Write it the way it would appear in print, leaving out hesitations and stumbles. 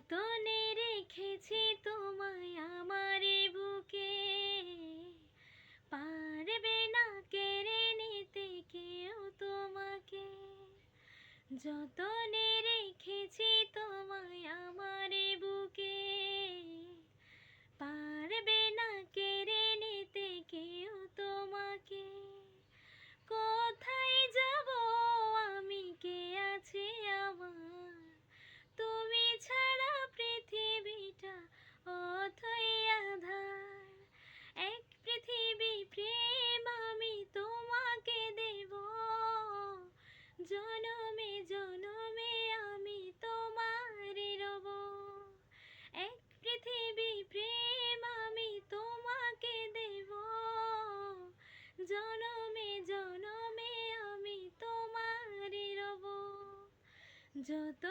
যতনে রেখেছি তোমায় আমার বুকে, পারবে না কেড়ে নিতে কেউ তোমাকে। যতনে রেখেছি তোমায় আমার বুকে, পারবে না কেড়ে নিতে কেউ তোমাকে। কোথায় যাব আমি, কে আছে আমার, তুমি ছাড়া পৃথিবীটা অথই আঁধার। এক পৃথিবী প্রেম আমি তোমাকে দেব, জনমে জনমে আমি তোমারই রব। এক পৃথিবী প্রেম আমি তোমাকে দেব, জনমে জনমে আমি তোমারই রব। যত